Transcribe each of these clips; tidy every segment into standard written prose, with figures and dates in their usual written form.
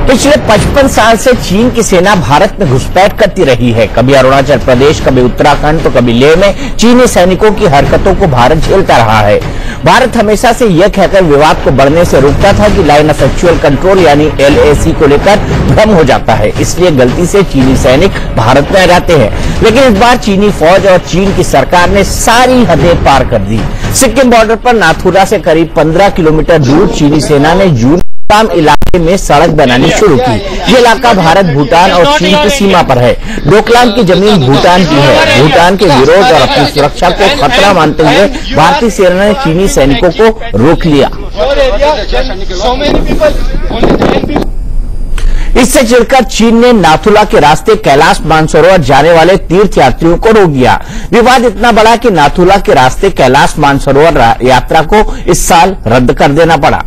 पिछले 55 साल से चीन की सेना भारत में घुसपैठ करती रही है। कभी अरुणाचल प्रदेश, कभी उत्तराखंड तो कभी लेह में चीनी सैनिकों की हरकतों को भारत झेलता रहा है। भारत हमेशा से यह कहकर विवाद को बढ़ने से रोकता था कि लाइन ऑफ एक्चुअल कंट्रोल यानी LAC को लेकर भ्रम हो जाता है, इसलिए गलती से चीनी सैनिक भारत में रहते हैं। लेकिन इस बार चीनी फौज और चीन की सरकार ने सारी हदें पार कर दी। सिक्किम बॉर्डर पर नाथुला से करीब 15 किलोमीटर दूर चीनी सेना ने डोकलाम इलाके में सड़क बनानी शुरू की। ये इलाका भारत, भूटान और चीन की सीमा पर है। डोकलाम की जमीन भूटान की है। भूटान के विरोध और अपनी सुरक्षा को खतरा मानते हुए भारतीय सेना ने चीनी सैनिकों को रोक लिया। इससे चिढ़कर चीन ने नाथुला के रास्ते कैलाश मानसरोवर जाने वाले तीर्थयात्रियों को रोक दिया। विवाद इतना बड़ा कि नाथुला के रास्ते कैलाश मानसरोवर यात्रा को इस साल रद्द कर देना पड़ा।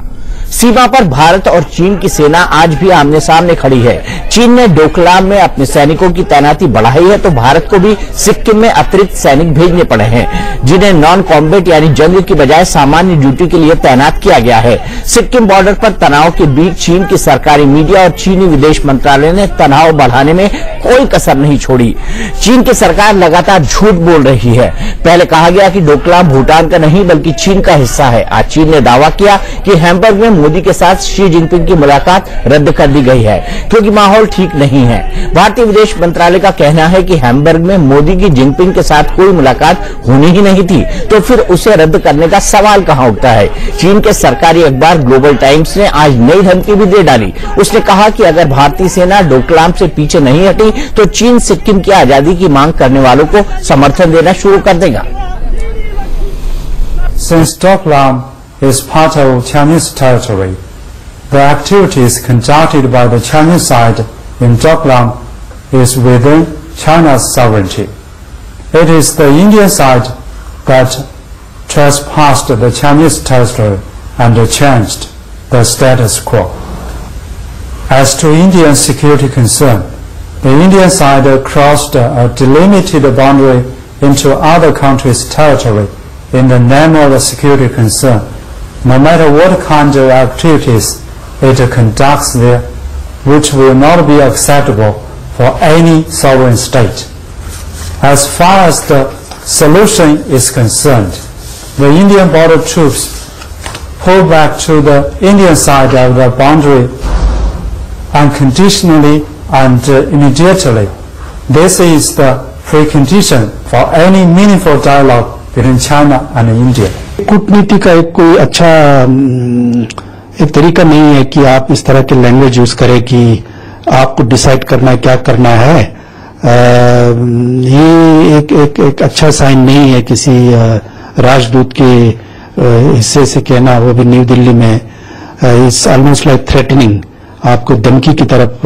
सीमा पर भारत और चीन की सेना आज भी आमने सामने खड़ी है। चीन ने डोकलाम में अपने सैनिकों की तैनाती बढ़ाई है तो भारत को भी सिक्किम में अतिरिक्त सैनिक भेजने पड़े हैं, जिन्हें नॉन कॉम्बैट यानी जंग की बजाय सामान्य ड्यूटी के लिए तैनात किया गया है। सिक्किम बॉर्डर पर तनाव के बीच चीन की सरकारी मीडिया और चीनी विदेश मंत्रालय ने तनाव बढ़ाने में कोई कसर नहीं छोड़ी। चीन की सरकार लगातार झूठ बोल रही है। पहले कहा गया कि डोकलाम भूटान का नहीं बल्कि चीन का हिस्सा है। आज चीन ने दावा किया कि हैम्बर्ग में मोदी के साथ शी जिनपिंग की मुलाकात रद्द कर दी गई है क्योंकि माहौल ठीक नहीं है। भारतीय विदेश मंत्रालय का कहना है कि हैम्बर्ग में मोदी की जिनपिंग के साथ कोई मुलाकात होनी ही नहीं थी, तो फिर उसे रद्द करने का सवाल कहां उठता है। चीन के सरकारी अखबार ग्लोबल टाइम्स ने आज नई धमकी भी दे डाली। उसने कहा कि अगर भारतीय सेना डोकलाम से पीछे नहीं हटी तो चीन सिक्किम की आजादी की मांग करने वालों को समर्थन देना शुरू कर देगा। Since Doklam is part of Chinese territory, the activities conducted by the Chinese side in Doklam is within China's sovereignty. It is the Indian side that trespassed the Chinese territory and changed the status quo. As to Indian security concern, the Indian side crossed a delimited boundary into other countries' territory in the name of the security concern. No matter what kind of activities it conducts there, which will not be acceptable for any sovereign state. As far as the solution is concerned, the Indian border troops pull back to the Indian side of the boundary unconditionally and immediately. This is the precondition for any meaningful dialogue between China and India. कूटनीति का एक कोई अच्छा एक तरीका नहीं है कि आप इस तरह के लैंग्वेज यूज करें कि आपको डिसाइड करना है क्या करना है। ये एक अच्छा साइन नहीं है किसी राजदूत के हिस्से से कहना, वो भी न्यू दिल्ली में। इट्स ऑलमोस्ट लाइक थ्रेटनिंग, आपको धमकी की तरफ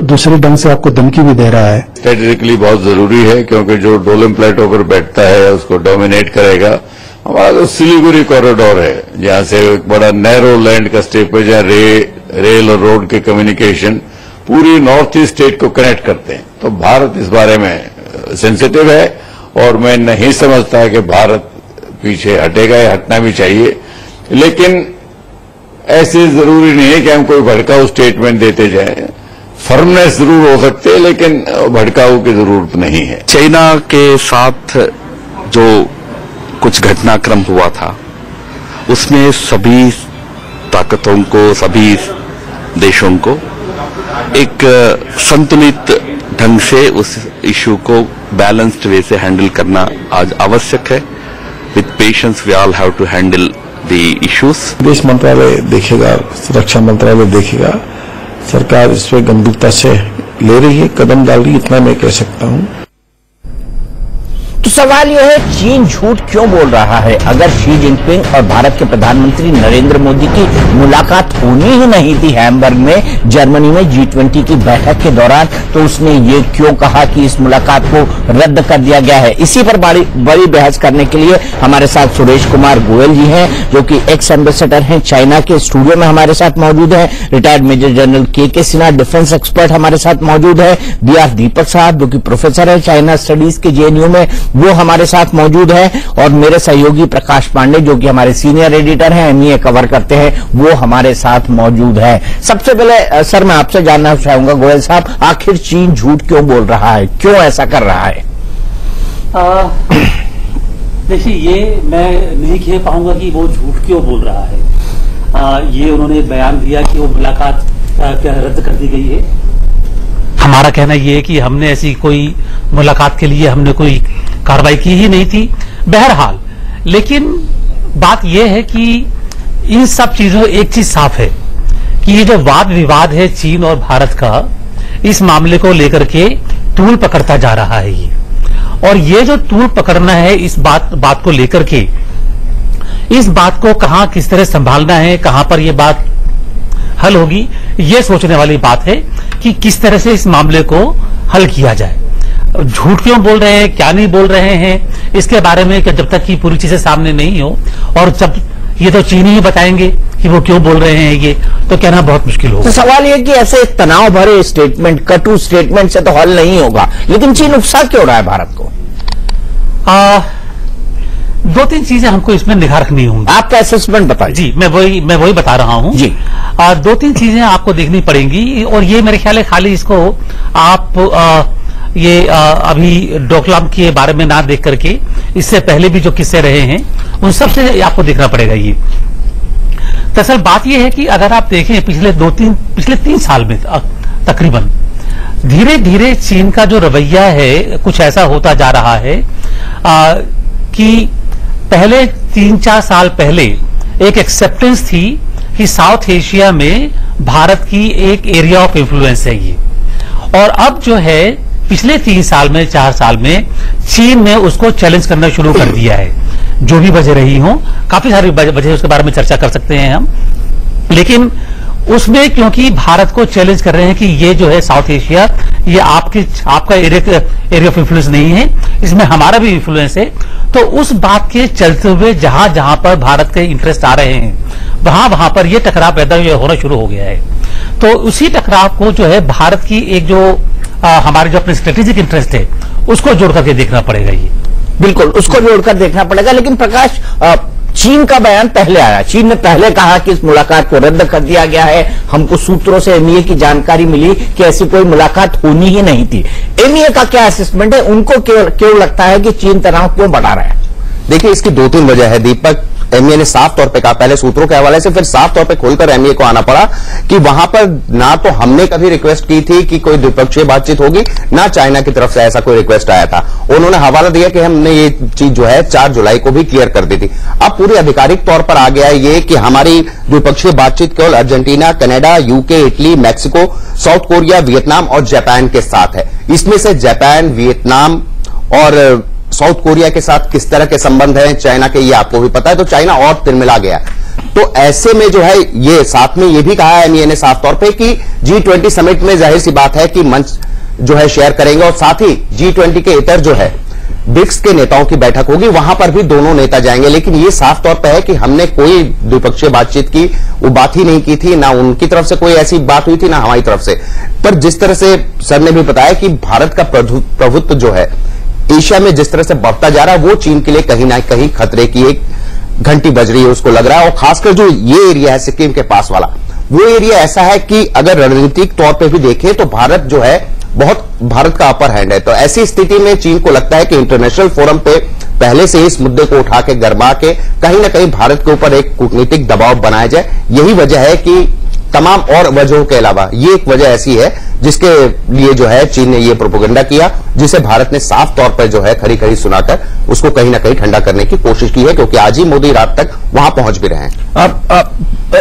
दूसरे ढंग से आपको धमकी भी दे रहा है। स्ट्रेटेजिकली बहुत जरूरी है क्योंकि जो डोलम प्लेट होकर बैठता है उसको डोमिनेट करेगा। हमारा जो सिलीगुड़ी कॉरिडोर है जहां से एक बड़ा नैरो लैंड का स्टेप है, जहां रेल और रोड के कम्युनिकेशन पूरी नॉर्थ ईस्ट स्टेट को कनेक्ट करते हैं, तो भारत इस बारे में सेंसिटिव है और मैं नहीं समझता कि भारत पीछे हटेगा या हटना भी चाहिए। लेकिन ऐसे जरूरी नहीं है कि हम कोई भड़काऊ स्टेटमेंट देते जाएं। फर्मनेस जरूर हो सकते है लेकिन भड़काऊ की जरूरत नहीं है। चाइना के साथ जो कुछ घटनाक्रम हुआ था उसमें सभी ताकतों को, सभी देशों को एक संतुलित ढंग से उस इशू को बैलेंस्ड वे से हैंडल करना आज आवश्यक है। With patience we all have to handle the issues. विदेश मंत्रालय देखेगा, रक्षा मंत्रालय देखेगा, सरकार इस पर गंभीरता से ले रही है, कदम डाल रही है, इतना मैं कह सकता हूं। तो सवाल यह है, चीन झूठ क्यों बोल रहा है? अगर शी जिनपिंग और भारत के प्रधानमंत्री नरेंद्र मोदी की मुलाकात होनी ही नहीं थी हैम्बर्ग में जर्मनी में G20 की बैठक के दौरान, तो उसने ये क्यों कहा कि इस मुलाकात को रद्द कर दिया गया है? इसी पर बड़ी बहस करने के लिए हमारे साथ सुरेश कुमार गोयल जी हैं, जो कि एक्स एम्बेसडर हैं चाइना के। स्टूडियो में हमारे साथ मौजूद है रिटायर्ड मेजर जनरल के सिन्हा, डिफेंस एक्सपर्ट हमारे साथ मौजूद है। BR दीपक साहब, जो कि प्रोफेसर है चाइना स्टडीज के JNU में। वो हमारे साथ मौजूद है और मेरे सहयोगी प्रकाश पांडे जो कि हमारे सीनियर एडिटर हैं, एमईए कवर करते हैं, वो हमारे साथ मौजूद है। सबसे पहले सर मैं आपसे जानना चाहूंगा गोयल साहब, आखिर चीन झूठ क्यों बोल रहा है, क्यों ऐसा कर रहा है? देखिए, ये मैं नहीं कह पाऊंगा कि वो झूठ क्यों बोल रहा है। ये उन्होंने बयान दिया कि वो मुलाकात रद्द कर दी गई है। हमारा कहना यह है कि हमने ऐसी कोई मुलाकात के लिए हमने कोई कार्रवाई की ही नहीं थी। बहरहाल, लेकिन बात यह है कि इन सब चीजों एक चीज साफ है कि ये जो वाद विवाद है चीन और भारत का, इस मामले को लेकर के तूल पकड़ता जा रहा है ये। और ये जो तूल पकड़ना है इस बात को लेकर के, इस बात को कहां किस तरह संभालना है, कहां पर ये बात हल होगी, ये सोचने वाली बात है कि किस तरह से इस मामले को हल किया जाए। झूठ क्यों बोल रहे हैं, क्या नहीं बोल रहे हैं, इसके बारे में जब तक की पूरी चीजें सामने नहीं हो, और जब ये तो चीन ही बताएंगे कि वो क्यों बोल रहे हैं, ये तो कहना बहुत मुश्किल होगा। तो सवाल ये कि ऐसे तनाव भरे स्टेटमेंट, कटु स्टेटमेंट से तो हल नहीं होगा, लेकिन चीन उकसा क्यों रहा है भारत को? दो तीन चीजें हमको इसमें निगाह रखनी होंगी। आपका असेसमेंट बताइए। जी, मैं वही बता रहा हूं जी। दो तीन चीजें आपको देखनी पड़ेंगी, और ये मेरे ख्याल है खाली इसको आप अभी डोकलाम के बारे में ना देख करके, इससे पहले भी जो किस्से रहे हैं उन सब से आपको देखना पड़ेगा। ये दरअसल बात यह है कि अगर आप देखें पिछले 3 साल में तकरीबन धीरे धीरे चीन का जो रवैया है कुछ ऐसा होता जा रहा है कि पहले 3-4 साल पहले एक एक्सेप्टेंस थी कि साउथ एशिया में भारत की एक एरिया ऑफ इन्फ्लुएंस है ये, और अब जो है पिछले 3 साल में 4 साल में चीन ने उसको चैलेंज करना शुरू कर दिया है। जो भी वजह रही हो, काफी सारी वजह उसके बारे में चर्चा कर सकते हैं हम, लेकिन उसमें क्योंकि भारत को चैलेंज कर रहे हैं कि ये जो है साउथ एशिया, ये आपका एरिया ऑफ इन्फ्लुएंस नहीं है, इसमें हमारा भी इन्फ्लुएंस है। तो उस बात के चलते हुए जहां जहां पर भारत के इंटरेस्ट आ रहे हैं वहां पर ये टकराव पैदा होना शुरू हो गया है। तो उसी टकराव को जो है भारत की एक जो हमारे जो अपने स्ट्रेटेजिक इंटरेस्ट है उसको जोड़ करके देखना पड़ेगा। ये बिल्कुल उसको जोड़कर देखना पड़ेगा। लेकिन प्रकाश, चीन का बयान पहले आया, चीन ने पहले कहा कि इस मुलाकात को रद्द कर दिया गया है। हमको सूत्रों से एमईए की जानकारी मिली कि ऐसी कोई मुलाकात होनी ही नहीं थी। एमईए का क्या असेसमेंट है, उनको क्यों लगता है कि चीन तनाव क्यों बढ़ा रहा है? देखिए, इसकी 2-3 वजह है दीपक। एमईए ने साफ तौर पे कहा, पहले सूत्रों के हवाले से, फिर साफ तौर पे खोलकर एमईए को आना पड़ा कि वहां पर ना तो हमने कभी रिक्वेस्ट की थी कि कोई द्विपक्षीय बातचीत होगी, ना चाइना की तरफ से ऐसा कोई रिक्वेस्ट आया था। उन्होंने हवाला दिया कि हमने ये चीज जो है 4 जुलाई को भी क्लियर कर दी थी। अब पूरी आधिकारिक तौर पर आ गया है ये कि हमारी द्विपक्षीय बातचीत केवल Argentina, Canada, UK, Italy, Mexico, south Korea, Vietnam और जापान के साथ है। इसमें से जापान, वियतनाम और साउथ कोरिया के साथ किस तरह के संबंध हैं चाइना के, ये आपको भी पता है, तो चाइना और तिलमिला गया। तो ऐसे में जो है ये साथ में ये भी कहा है एमईए ने साफ तौर पे कि G20 समिट में जाहिर सी बात है कि मंच जो है शेयर करेंगे, और साथ ही G20 के इतर जो है ब्रिक्स के नेताओं की बैठक होगी, वहां पर भी दोनों नेता जाएंगे। लेकिन ये साफ तौर पर है कि हमने कोई द्विपक्षीय बातचीत की वो बात ही नहीं की थी, ना उनकी तरफ से कोई ऐसी बात हुई थी, ना हमारी तरफ से। पर जिस तरह से सर ने भी बताया कि भारत का प्रभुत्व जो है एशिया में जिस तरह से बढ़ता जा रहा है, वो चीन के लिए कहीं ना कहीं खतरे की एक घंटी बज रही है, उसको लग रहा है। और खासकर जो ये एरिया है सिक्किम के पास वाला, वो एरिया ऐसा है कि अगर रणनीतिक तौर पे भी देखें तो भारत जो है बहुत भारत का अपर हैंड है। तो ऐसी स्थिति में चीन को लगता है कि इंटरनेशनल फोरम पे पहले से इस मुद्दे को उठा के गरमा के कहीं ना कहीं भारत के ऊपर एक कूटनीतिक दबाव बनाया जाए। यही वजह है कि तमाम और वजहों के अलावा ये एक वजह ऐसी है जिसके लिए जो है चीन ने ये प्रोपेगेंडा किया, जिसे भारत ने साफ तौर पर जो है खरी खरी सुनाकर उसको कहीं ना कहीं ठंडा करने की कोशिश की है, क्योंकि आज ही मोदी रात तक वहां पहुंच भी रहे हैं।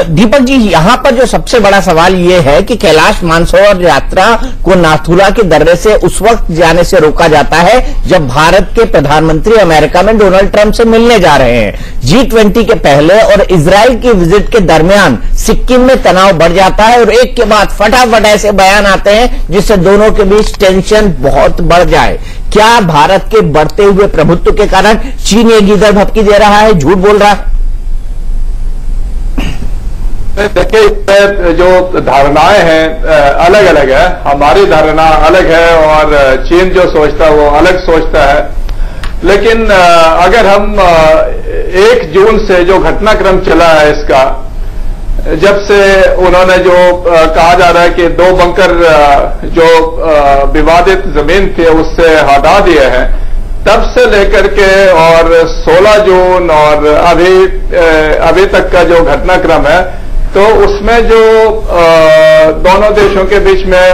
दीपक जी, यहां पर जो सबसे बड़ा सवाल ये है कि कैलाश मानसरोवर यात्रा को नाथुला के दर्रे से उस वक्त जाने से रोका जाता है जब भारत के प्रधानमंत्री अमेरिका में डोनाल्ड ट्रंप से मिलने जा रहे हैं। G20 के पहले और इजराइल की विजिट के दरमियान सिक्किम में तनाव बढ़ जाता है और एक के बाद फटाफट ऐसे बयान आते हैं जिससे दोनों के बीच टेंशन बहुत बढ़ जाए। क्या भारत के बढ़ते हुए प्रभुत्व के कारण चीन ये गीदड़ भपकी दे रहा है, झूठ बोल रहा है? देखिए, जो धारणाएं हैं अलग अलग है। हमारी धारणा अलग है और चीन जो सोचता है वो अलग सोचता है। लेकिन अगर हम 1 जून से जो घटनाक्रम चला है इसका, जब से उन्होंने जो कहा जा रहा है कि 2 बंकर जो विवादित जमीन थे उससे हटा दिए हैं, तब से लेकर के और 16 जून और अभी तक का जो घटनाक्रम है, तो उसमें जो दोनों देशों के बीच में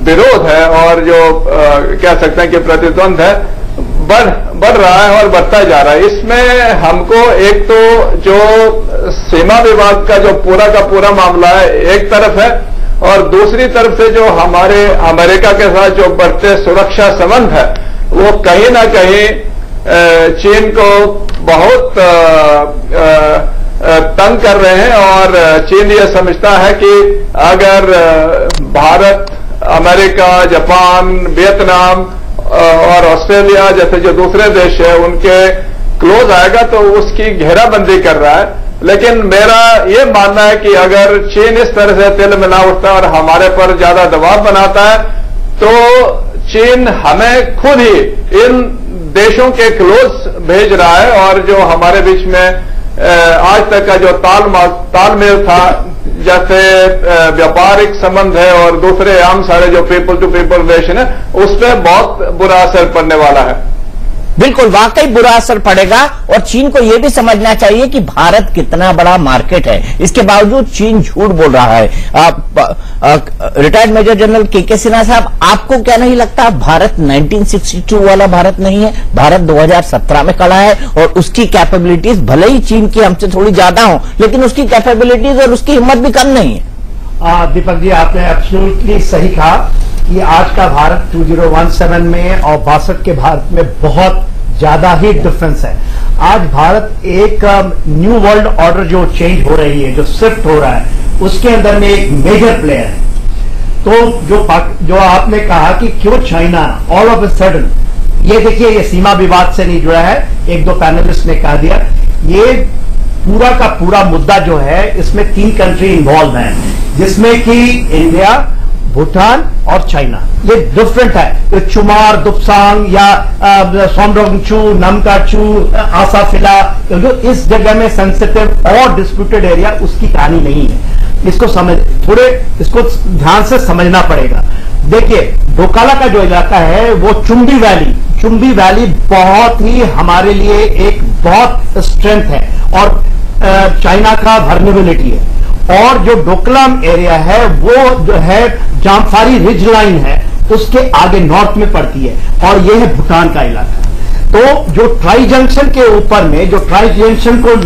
विरोध है और जो कह सकते हैं कि प्रतिद्वंद है, बढ़ रहा है और बढ़ता जा रहा है। इसमें हमको एक तो जो सीमा विवाद का जो पूरा का पूरा मामला है एक तरफ है, और दूसरी तरफ से जो हमारे अमेरिका के साथ जो बढ़ते सुरक्षा संबंध है, वो कहीं ना कहीं चीन को बहुत तंग कर रहे हैं। और चीन ये समझता है कि अगर भारत, अमेरिका, जापान, वियतनाम और ऑस्ट्रेलिया जैसे जो दूसरे देश है उनके क्लोज आएगा तो उसकी घेराबंदी कर रहा है। लेकिन मेरा ये मानना है कि अगर चीन इस तरह से तिल मिला उठता है और हमारे पर ज्यादा दबाव बनाता है, तो चीन हमें खुद ही इन देशों के क्लोज भेज रहा है, और जो हमारे बीच में आज तक का जो तालमेल था, जैसे व्यापारिक संबंध है और दूसरे आम सारे जो पीपल टू पीपल रिलेशन है, उस पर बहुत बुरा असर पड़ने वाला है। बिल्कुल, वाकई बुरा असर पड़ेगा। और चीन को यह भी समझना चाहिए कि भारत कितना बड़ा मार्केट है, इसके बावजूद चीन झूठ बोल रहा है। रिटायर्ड मेजर जनरल के सिन्हा साहब, आपको क्या नहीं लगता भारत 1962 वाला भारत नहीं है? भारत 2017 में खड़ा है और उसकी कैपेबिलिटीज भले ही चीन की हमसे थोड़ी ज्यादा हो, लेकिन उसकी कैपेबिलिटीज और उसकी हिम्मत भी कम नहीं है। दीपक जी, आपने एब्सोल्युटली सही कहा कि आज का भारत 2017 में और 62 के भारत में बहुत ज्यादा ही डिफरेंस है। आज भारत एक न्यू वर्ल्ड ऑर्डर जो चेंज हो रही है, जो शिफ्ट हो रहा है, उसके अंदर में एक मेजर प्लेयर है। तो जो आपने कहा कि क्यों China all of a sudden, ये देखिए, ये सीमा विवाद से नहीं जुड़ा है, 1-2 पैनलिस्ट ने कहा दिया, ये पूरा का पूरा मुद्दा जो है, इसमें 3 कंट्री इन्वॉल्व हैं, जिसमें कि इंडिया, भूटान और चाइना। ये डिफरेंट है। तो चुमार, दुपसांग या सोमरोंगचू, नमकाचू, आसाफिला, जो इस जगह में सेंसिटिव और डिस्प्यूटेड एरिया, उसकी कहानी नहीं है। इसको ध्यान से समझना पड़ेगा। देखिए, डोकाला का जो इलाका है वो चुंबी वैली बहुत ही हमारे लिए एक बहुत स्ट्रेंथ है और चाइना का वर्नेबिलिटी है। और जो डोकलाम एरिया है वो जो है जामफारी रिज लाइन है, उसके आगे नॉर्थ में पड़ती है, और ये है भूटान का इलाका। तो जो ट्राई जंक्शन के ऊपर में, जो ट्राई जंक्शन को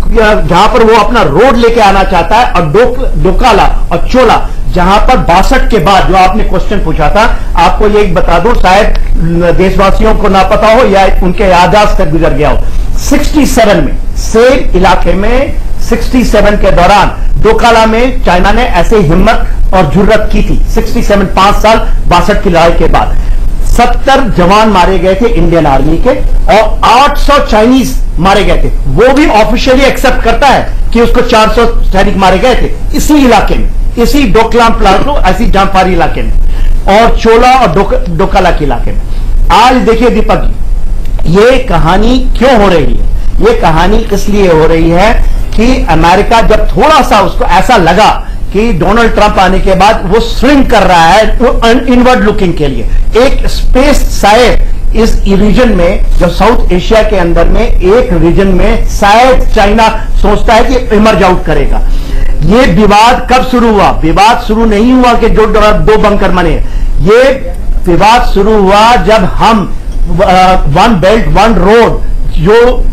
जहां पर वो अपना रोड लेके आना चाहता है, और डोकाला और चोला, जहां पर 62 के बाद जो आपने क्वेश्चन पूछा था, आपको ये बता दूं, शायद देशवासियों को ना पता हो या उनके याददाश्त तक गुजर गया हो, 67 में सेम इलाके में 67 के दौरान डोकाला में चाइना ने ऐसे हिम्मत और जुर्रत की थी। 67, 5 साल 62 की लड़ाई के बाद 70 जवान मारे गए थे इंडियन आर्मी के, और 800 चाइनीज मारे गए थे। वो भी ऑफिशियली एक्सेप्ट करता है कि उसको 400 सैनिक मारे गए थे इसी इलाके में, इसी डोकलाम प्लाटो, ऐसी जामफारी इलाके में, और चोला और डोकाला के इलाके में। आज देखिए दीपक, ये कहानी क्यों हो रही है? ये कहानी इसलिए हो रही है कि अमेरिका जब थोड़ा सा उसको ऐसा लगा कि डोनाल्ड ट्रंप आने के बाद वो स्विंग कर रहा है इनवर्ड लुकिंग के लिए, एक स्पेस शायद इस रीजन में, जो साउथ एशिया के अंदर में एक रीजन में शायद चाइना सोचता है कि इमर्ज आउट करेगा। ये विवाद कब शुरू हुआ? विवाद शुरू नहीं हुआ कि जो 2 बंकर बने, ये विवाद शुरू हुआ जब हम वन बेल्ट वन रोड जो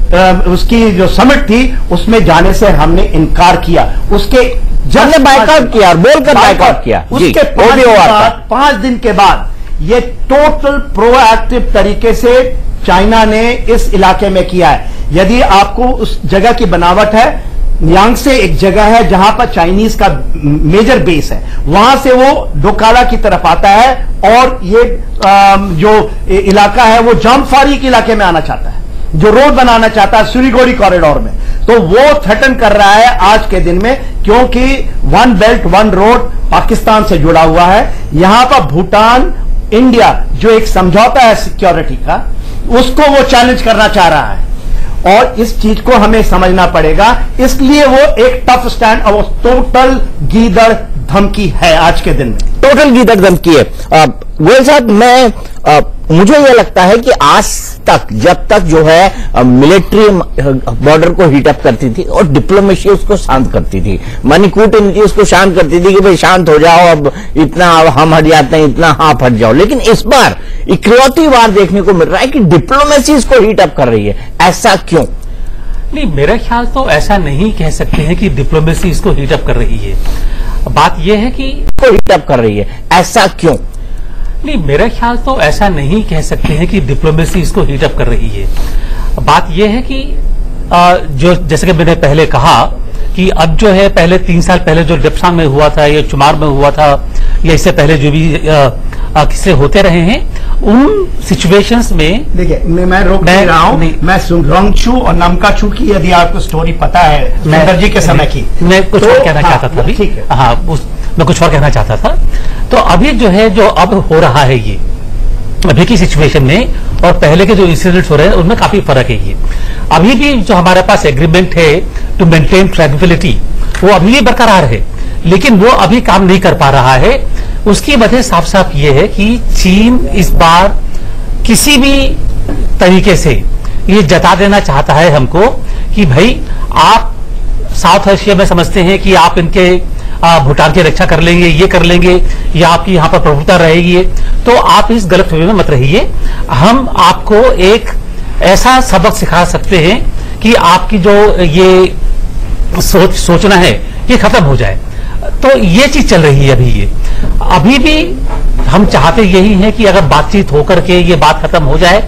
उसकी जो समिट थी उसमें जाने से हमने इनकार किया। उसके हमने बायकॉट किया, बोलकर बायकॉट किया। उसके 5 दिन के बाद ये टोटल प्रोएक्टिव तरीके से चाइना ने इस इलाके में किया है। यदि आपको उस जगह की बनावट है, यांगसे एक जगह है जहां पर चाइनीज का मेजर बेस है, वहां से वो डोकाला की तरफ आता है, और ये जो इलाका है वो जामफारी के इलाके में आना चाहता है, जो रोड बनाना चाहता है सिलीगुड़ी कॉरिडोर में। तो वो थ्रेटन कर रहा है आज के दिन में, क्योंकि one belt one road Pakistan से जुड़ा हुआ है। यहां पर भूटान, इंडिया जो एक समझौता है सिक्योरिटी का, उसको वो चैलेंज करना चाह रहा है और इस चीज को हमें समझना पड़ेगा। इसलिए वो एक टफ स्टैंड और टोटल गीदड़ धमकी है आज के दिन में, टोटल गीदड़ धमकी है। गोयल साहब, मुझे यह लगता है कि आज तक जब तक जो है मिलिट्री बॉर्डर को हीटअप करती थी और डिप्लोमेसी उसको शांत करती थी, मानी कूटनीति उसको शांत करती थी कि भाई शांत हो जाओ, अब इतना हम हट जाते हैं, इतना आप हट जाओ। लेकिन इस बार इकलौती बार देखने को मिल रहा है कि डिप्लोमेसी इसको हीटअप कर रही है। ऐसा क्यों? नहीं, मेरा ख्याल तो ऐसा नहीं कह सकते हैं कि डिप्लोमेसी इसको हीटअप कर रही है। बात यह है कि हीटअप कर रही है, ऐसा क्यों? नहीं, मेरा ख्याल तो ऐसा नहीं कह सकते हैं कि डिप्लोमेसी इसको हीटअप कर रही है। बात यह है कि जो जैसे कि मैंने पहले कहा कि अब जो है पहले 3 साल पहले जो डेप्सांग में हुआ था या चुमार में हुआ था या इससे पहले जो भी किस्से होते रहे हैं, उन सिचुएशंस में देखिए मैं रोक नहीं रहा हूं, मैं सुंगरोंगचू और नमकाचू की यदि आपको स्टोरी पता है सुंदर जी के समय की, मैं कुछ और कहना चाहता था अभी। ठीक है, हाँ, मैं कुछ और कहना चाहता था। तो अभी जो है जो अब हो रहा है ये अभी की सिचुएशन में और पहले के जो इंसिडेंट्स हो रहे हैं उनमें काफी फर्क है। ये अभी भी जो हमारे पास एग्रीमेंट है टू मेंटेन ट्रैंक्विलिटी वो अभी भी बरकरार है, लेकिन वो अभी काम नहीं कर पा रहा है। उसकी वजह साफ साफ ये है कि चीन इस बार किसी भी तरीके से ये जता देना चाहता है हमको कि भाई आप साउथ एशिया में समझते हैं कि आप इनके भूटान की रक्षा कर लेंगे, ये कर लेंगे या आपकी यहां पर प्रभुता रहेगी, तो आप इस गलतफहमी में मत रहिए। हम आपको एक ऐसा सबक सिखा सकते हैं कि आपकी जो ये सोचना है ये खत्म हो जाए। तो ये चीज चल रही है अभी भी हम चाहते यही है कि अगर बातचीत होकर के ये बात खत्म हो जाए,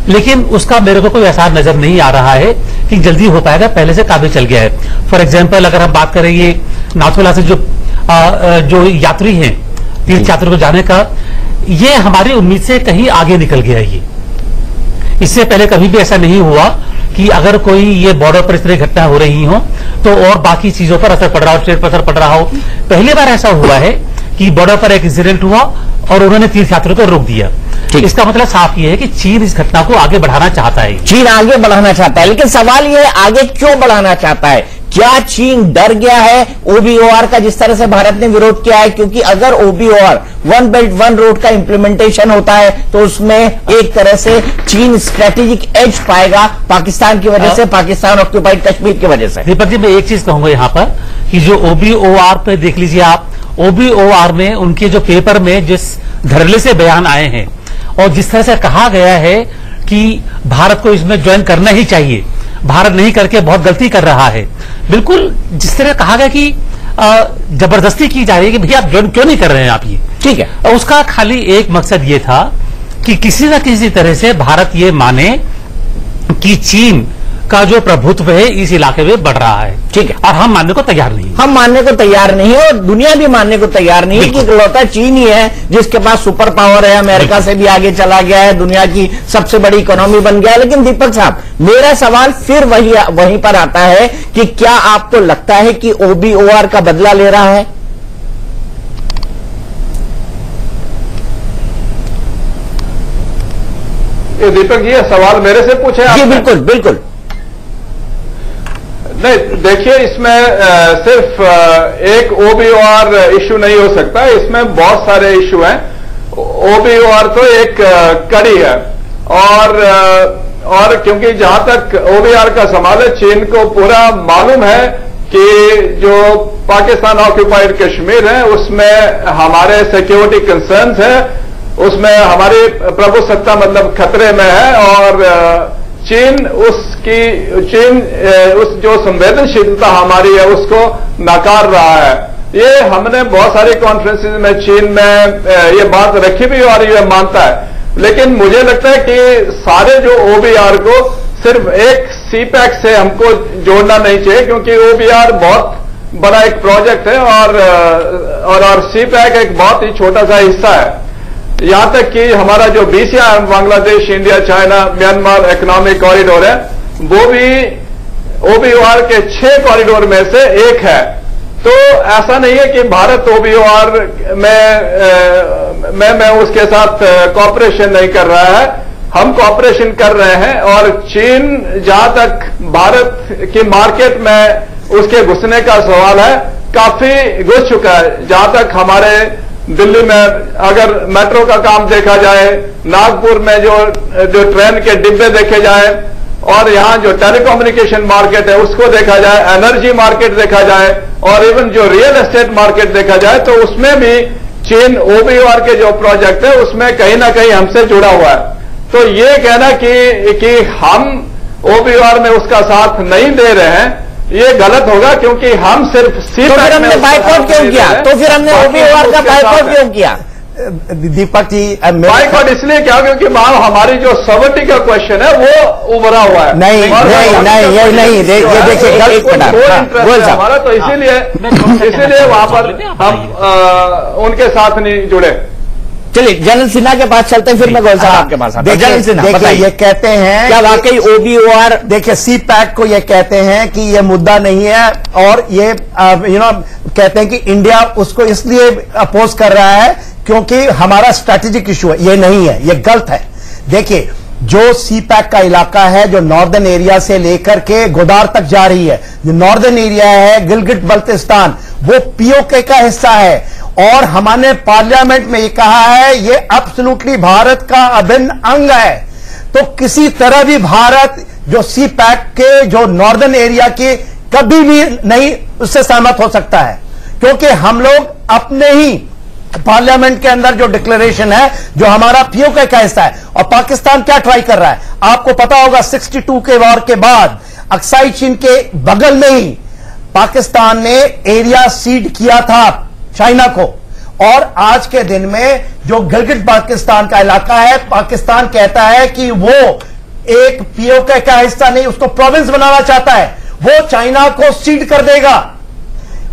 लेकिन उसका मेरे को कोई आसार नजर नहीं आ रहा है कि जल्दी हो पाएगा, पहले से काफी चल गया है। फॉर एग्जाम्पल अगर हम बात करें ये नाथुला से जो यात्री हैं तीर्थ यात्री को जाने का, ये हमारी उम्मीद से कहीं आगे निकल गया। ये इससे पहले कभी भी ऐसा नहीं हुआ कि अगर कोई ये बॉर्डर पर इस तरह घटना हो रही हो तो और बाकी चीजों पर असर पड़ रहा हो, ट्रेड पर असर पड़ रहा हो। पहली बार ऐसा हुआ है कि बॉर्डर पर एक इंसिडेंट हुआ और उन्होंने तीर्थ यात्रियों को रोक दिया। इसका मतलब साफ ये है कि चीन इस घटना को आगे बढ़ाना चाहता है। चीन आगे बढ़ाना चाहता है, लेकिन सवाल ये है आगे क्यों बढ़ाना चाहता है? क्या चीन डर गया है ओबीओआर का जिस तरह से भारत ने विरोध किया है? क्योंकि अगर OBOR one belt one road का इंप्लीमेंटेशन होता है तो उसमें एक तरह से चीन स्ट्रेटेजिक एज पाएगा पाकिस्तान की वजह से, पाकिस्तान ऑक्यूपाइड कश्मीर की वजह से। दीपक जी, मैं एक चीज कहूंगा यहाँ पर कि जो ओबीओआर पे देख लीजिए आप, ओबीओआर में उनके जो पेपर में जिस धड़ल्ले से बयान आए हैं और जिस तरह से कहा गया है कि भारत को इसमें ज्वाइन करना ही चाहिए, भारत नहीं करके बहुत गलती कर रहा है, बिल्कुल जिस तरह कहा गया कि जबरदस्ती की जा रही है कि भैया आप ज्वाइन क्यों नहीं कर रहे हैं आप ये, ठीक है। और उसका खाली एक मकसद ये था कि किसी न किसी तरह से भारत ये माने कि चीन का जो प्रभुत्व है इस इलाके में बढ़ रहा है, ठीक है। और हम मानने को तैयार नहीं, हम मानने को तैयार नहीं है और दुनिया भी मानने को तैयार नहीं है कि इकलौता चीन ही है जिसके पास सुपर पावर है, अमेरिका से भी आगे चला गया है, दुनिया की सबसे बड़ी इकोनॉमी बन गया है। लेकिन दीपक साहब, मेरा सवाल फिर वहीं पर आता है कि क्या आपको लगता है कि ओबीओआर का बदला ले रहा है? ये दीपक जी, सवाल मेरे से पूछे जी? बिल्कुल बिल्कुल। नहीं, देखिए इसमें सिर्फ एक ओबीओआर इश्यू नहीं हो सकता, इसमें बहुत सारे इश्यू हैं। ओबीओआर तो एक कड़ी है और क्योंकि जहां तक ओबीओआर का सवाल है, चीन को पूरा मालूम है कि जो पाकिस्तान ऑक्यूपाइड कश्मीर है उसमें हमारे सिक्योरिटी कंसर्न्स है, उसमें हमारी प्रभुसत्ता मतलब खतरे में है और चीन उस जो संवेदनशीलता हमारी है उसको नकार रहा है। ये हमने बहुत सारी कॉन्फ्रेंसेस में चीन में ये बात रखी भी और ये मानता है। लेकिन मुझे लगता है कि सारे जो ओबीआर को सिर्फ एक सीपैक से हमको जोड़ना नहीं चाहिए, क्योंकि ओबीआर बहुत बड़ा एक प्रोजेक्ट है और सीपैक एक बहुत ही छोटा सा हिस्सा है। यहां तक कि हमारा जो BCI Bangladesh, India, China, Myanmar economic corridor है वो भी ओबीओआर के 6 कॉरिडोर में से एक है। तो ऐसा नहीं है कि भारत ओबीओआर में उसके साथ कॉपरेशन नहीं कर रहा है। हम कोऑपरेशन कर रहे हैं और चीन जहां तक भारत की मार्केट में उसके घुसने का सवाल है, काफी घुस चुका है। जहां तक हमारे दिल्ली में अगर मेट्रो का काम देखा जाए, नागपुर में जो ट्रेन के डिब्बे देखे जाए, और यहां जो टेलीकम्युनिकेशन मार्केट है उसको देखा जाए, एनर्जी मार्केट देखा जाए, और इवन जो रियल एस्टेट मार्केट देखा जाए, तो उसमें भी चीन OBOR के जो प्रोजेक्ट है उसमें कहीं ना कहीं हमसे जुड़ा हुआ है। तो ये कहना कि हम OBOR में उसका साथ नहीं दे रहे हैं, ये गलत होगा, क्योंकि हम सिर्फ तो फिर हमने बाइकआउट क्यों किया? तो फिर हमने OBOR का बाइकआउट क्यों किया? दीपक जी, बाइकआउट इसलिए क्या, क्योंकि हमारी जो सॉवर्टी का क्वेश्चन है वो उभरा हुआ है। नहीं, ये देखिए हमारा, तो इसीलिए वहां पर हम उनके साथ नहीं जुड़े। चलिए जनरल सिन्हा के पास चलते हैं, फिर मैं गोयल साहब आपके पास आता हूं। जनरल सिन्हा, देखिए ये कहते हैं क्या वाकई OBOR, देखिए CPEC को ये कहते हैं कि ये मुद्दा नहीं है, और ये कहते हैं कि इंडिया उसको इसलिए अपोज कर रहा है क्योंकि हमारा स्ट्रैटेजिक इशू है। ये नहीं है, ये गलत है। देखिए जो CPEC का इलाका है, जो नॉर्दर्न एरिया से लेकर के गोदार तक जा रही है, जो नॉर्दर्न एरिया है गिलगिट बल्तिस्तान, वो POK का हिस्सा है, और हमने पार्लियामेंट में ये कहा है ये एब्सोल्युटली भारत का अभिन्न अंग है। तो किसी तरह भी भारत जो CPEC के जो नॉर्दर्न एरिया के कभी भी नहीं उससे सहमत हो सकता है, क्योंकि हम लोग अपने ही पार्लियामेंट के अंदर जो डिक्लेरेशन है, जो हमारा POK का हिस्सा है। और पाकिस्तान क्या ट्राई कर रहा है, आपको पता होगा 62 के वॉर के बाद अक्साई चीन के बगल में ही पाकिस्तान ने एरिया सीड किया था चाइना को, और आज के दिन में जो गिलगिट पाकिस्तान का इलाका है, पाकिस्तान कहता है कि वो एक POK का हिस्सा नहीं, उसको प्रोविंस बनाना चाहता है, वो चाइना को सीड कर देगा।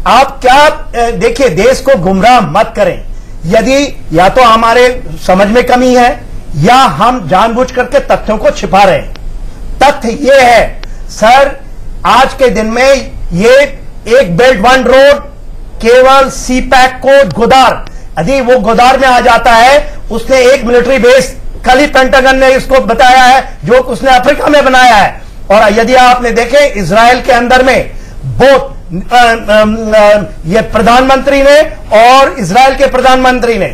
आप क्या देखिए, देश को गुमराह मत करें। यदि या तो हमारे समझ में कमी है या हम जानबूझ करके तथ्यों को छिपा रहे हैं। तथ्य यह है सर, आज के दिन में ये एक बेल्ट वन रोड केवल CPEC को गोदार, यदि वो गोदार में आ जाता है, उसने एक मिलिट्री बेस कल ही पेंटागन ने इसको बताया है जो उसने अफ्रीका में बनाया है। और यदि आपने देखे इजराइल के अंदर में बोथ ये प्रधानमंत्री ने और इजराइल के प्रधानमंत्री ने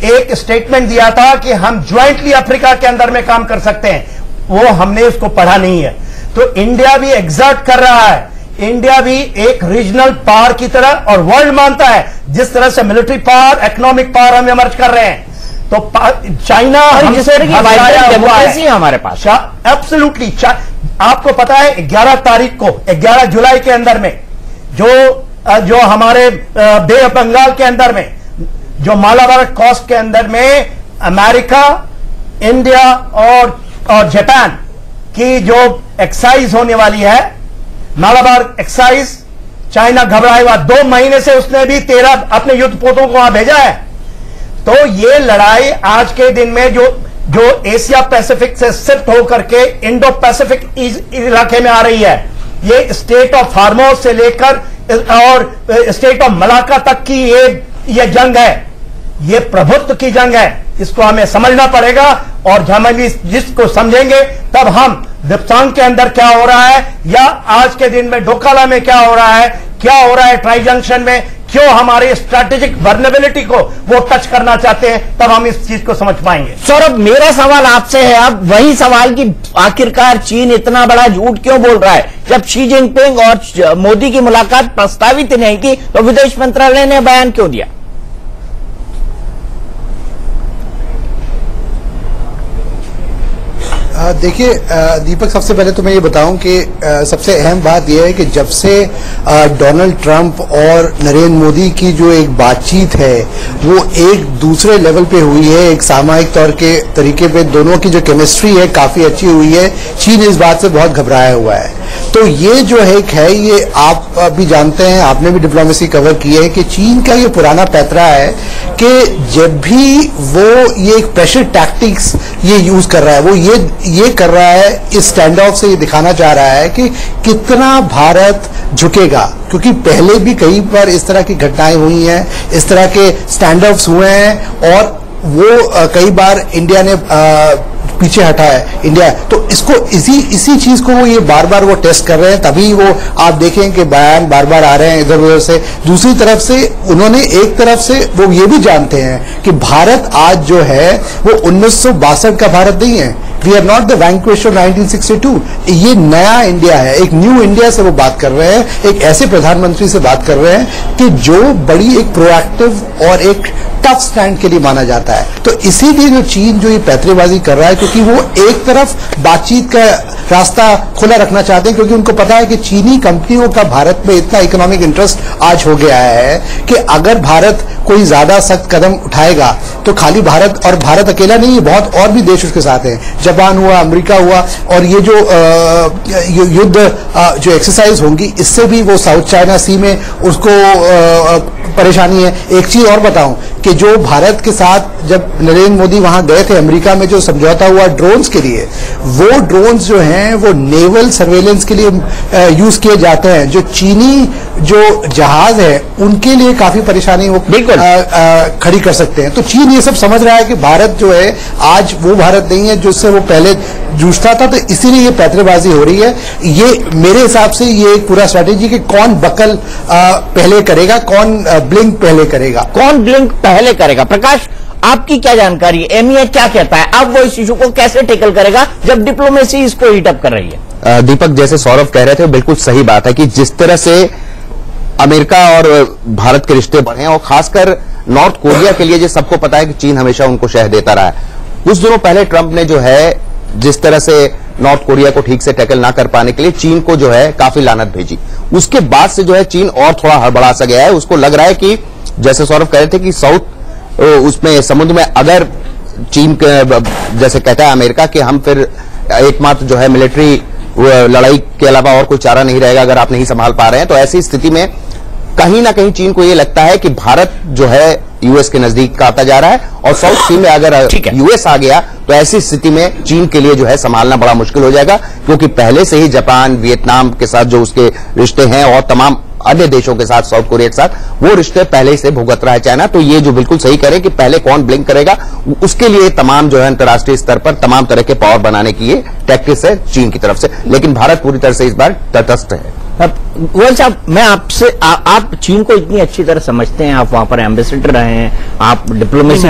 एक स्टेटमेंट दिया था कि हम ज्वाइंटली अफ्रीका के अंदर में काम कर सकते हैं, वो हमने उसको पढ़ा नहीं है। तो इंडिया भी एग्जर्ट कर रहा है, इंडिया भी एक रीजनल पावर की तरह और वर्ल्ड मानता है, जिस तरह से मिलिट्री पावर, इकोनॉमिक पावर हम इमर्ज कर रहे हैं। तो चाइना डेमोक्रेसी है हमारे पास, एब्सोल्युटली। आपको पता है 11 तारीख को, 11 जुलाई के अंदर में जो हमारे बे ऑफ बंगाल के अंदर में, जो मालाबार कोस्ट के अंदर में अमेरिका, इंडिया और जापान की जो एक्साइज होने वाली है, मालाबार एक्साइज, चाइना घबराए हुआ 2 महीने से उसने भी 13 अपने युद्धपोतों को वहां भेजा है। तो ये लड़ाई आज के दिन में जो एशिया पैसिफिक से शिफ्ट होकर के इंडो पैसिफिक इलाके में आ रही है, ये स्टेट ऑफ हार्मोज से लेकर और स्टेट ऑफ मलाका तक की ये जंग है, ये प्रभुत्व की जंग है। इसको हमें समझना पड़ेगा, और जब हम जिसको समझेंगे तब हम दिप्सांग के अंदर क्या हो रहा है, या आज के दिन में डोकाला में क्या हो रहा है ट्राई जंक्शन में, क्यों हमारे स्ट्रैटेजिक वर्नेबिलिटी को वो टच करना चाहते हैं, तब हम इस चीज को समझ पाएंगे। सौरभ, मेरा सवाल आपसे है अब वही सवाल कि आखिरकार चीन इतना बड़ा झूठ क्यों बोल रहा है? जब शी जिनपिंग और मोदी की मुलाकात प्रस्तावित नहीं की तो विदेश मंत्रालय ने बयान क्यों दिया? देखिए दीपक, सबसे पहले तो मैं ये बताऊं कि सबसे अहम बात यह है कि जब से डोनाल्ड ट्रंप और नरेंद्र मोदी की जो एक बातचीत है वो एक दूसरे लेवल पे हुई है, एक सामूहिक तौर के तरीके पे दोनों की जो केमिस्ट्री है काफी अच्छी हुई है। चीन इस बात से बहुत घबराया हुआ है। तो ये जो है ये आप भी जानते हैं, आपने भी डिप्लोमेसी कवर की है कि चीन का ये पुराना पैतरा है कि जब भी वो ये एक प्रेशर टैक्टिक्स ये यूज कर रहा है, वो ये कर रहा है, इस स्टैंड ऑफ से ये दिखाना चाह रहा है कि कितना भारत झुकेगा, क्योंकि पहले भी कई बार इस तरह की घटनाएं हुई हैं, इस तरह के स्टैंड ऑफ्स हुए हैं, और वो कई बार इंडिया ने पीछे हटा है इंडिया। तो इसको इसी चीज को वो ये बार बार वो टेस्ट कर रहे हैं, तभी वो आप देखें कि बयान बार बार आ रहे हैं इधर उधर से। दूसरी तरफ से उन्होंने एक तरफ से वो ये भी जानते हैं कि भारत आज जो है वो 1962 का भारत नहीं है। We are not the vanquish of 1962। ये नया इंडिया है, एक न्यू इंडिया से वो बात कर रहे हैं, एक ऐसे प्रधानमंत्री से बात कर रहे हैं कि जो बड़ी एक प्रोएक्टिव और एक टफ स्टैंड के लिए माना जाता है। तो इसीलिए जो चीन जो ये पैतरेबाजी कर रहा है, क्योंकि वो एक तरफ बातचीत का रास्ता खुला रखना चाहते हैं, क्योंकि उनको पता है कि चीनी कंपनियों का भारत में इतना इकोनॉमिक इंटरेस्ट आज हो गया है कि अगर भारत कोई ज्यादा सख्त कदम उठाएगा तो खाली भारत, और भारत अकेला नहीं है, बहुत और भी देश उसके साथ हैं, जापान हुआ, अमेरिका हुआ, और ये जो युद्ध जो एक्सरसाइज होंगी इससे भी वो साउथ चाइना सी में उसको परेशानी है। एक चीज और बताऊं कि जो भारत के साथ जब नरेंद्र मोदी वहां गए थे अमेरिका में, जो समझौता हुआ ड्रोन्स के लिए, वो ड्रोन्स जो हैं वो नेवल सर्वेलेंस के लिए यूज किए जाते हैं। जो चीनी जो जहाज है उनके लिए काफी परेशानी वो खड़ी कर सकते हैं। तो चीन ये सब समझ रहा है कि भारत जो है आज वो भारत नहीं है जिससे वो पहले जूझता था, तो इसीलिए ये पैतरेबाजी हो रही है। ये मेरे हिसाब से ये एक पूरा स्ट्रैटेजी कि कौन बकल पहले करेगा, कौन ब्लिंक पहले करेगा, कौन ब्लिंक पहले करेगा। प्रकाश, आपकी क्या जानकारी है? एमईए क्या कहता है? अब वो इस इशू को कैसे टेकल करेगा जब डिप्लोमेसी इसको हीटअप कर रही है? दीपक, जैसे सौरभ कह रहे थे बिल्कुल सही बात है कि जिस तरह से अमेरिका और भारत के रिश्ते बढ़े हैं, और खासकर नॉर्थ कोरिया के लिए जो सबको पता है कि चीन हमेशा उनको शह देता रहा है। कुछ दिनों पहले ट्रंप ने जो है जिस तरह से नॉर्थ कोरिया को ठीक से टैकल ना कर पाने के लिए चीन को जो है काफी लानत भेजी, उसके बाद से जो है चीन और थोड़ा हड़बड़ा सा गया है। उसको लग रहा है कि जैसे सौरभ कह रहे थे कि साउथ उसमें समुद्र में अगर चीन जैसे कहता है अमेरिका कि हम फिर एकमात्र जो है मिलिट्री लड़ाई के अलावा और कोई चारा नहीं रहेगा अगर आप नहीं संभाल पा रहे हैं, तो ऐसी स्थिति में कहीं ना कहीं चीन को यह लगता है कि भारत जो है यूएस के नजदीक का आता जा रहा है, और साउथ सी में अगर यूएस आ गया तो ऐसी स्थिति में चीन के लिए जो है संभालना बड़ा मुश्किल हो जाएगा, क्योंकि पहले से ही जापान, वियतनाम के साथ जो उसके रिश्ते हैं और तमाम अन्य देशों के साथ, साउथ कोरिया के साथ वो रिश्ते पहले से भुगत रहा है चाइना। तो ये जो बिल्कुल सही करे कि पहले कौन ब्लिंक करेगा, उसके लिए तमाम जो है अंतर्राष्ट्रीय स्तर पर तमाम तरह के पावर बनाने की ये टैक्टिक्स है चीन की तरफ से, लेकिन भारत पूरी तरह से इस बार तटस्थ है। गोयल साहब, मैं आपसे आप चीन को इतनी अच्छी तरह समझते हैं, आप वहां पर एम्बेसडर रहे हैं, आप डिप्लोमेसी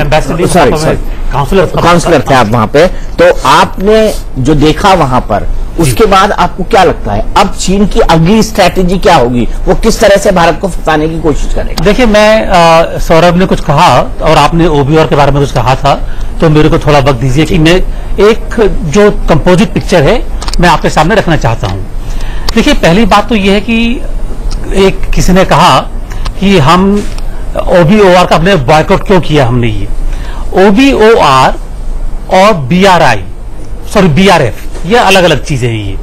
काउंसलर थे आप वहां पे, तो आपने जो देखा वहां पर, उसके बाद आपको क्या लगता है अब चीन की अगली स्ट्रैटेजी क्या होगी? वो किस तरह से भारत को फंसाने की कोशिश करेगा? देखिए, मैं सौरभ ने कुछ कहा और आपने ओबीआर के बारे में कुछ कहा था, तो मेरे को थोड़ा वक्त दीजिए कि मैं एक जो कंपोजिट पिक्चर है मैं आपके सामने रखना चाहता हूं। देखिए, पहली बात तो यह है कि एक किसी ने कहा कि हम ओबीओआर का अपने बॉयकॉट क्यों किया हमने। ये ओबीओआर और बीआरएफ ये अलग अलग चीजें हैं। ये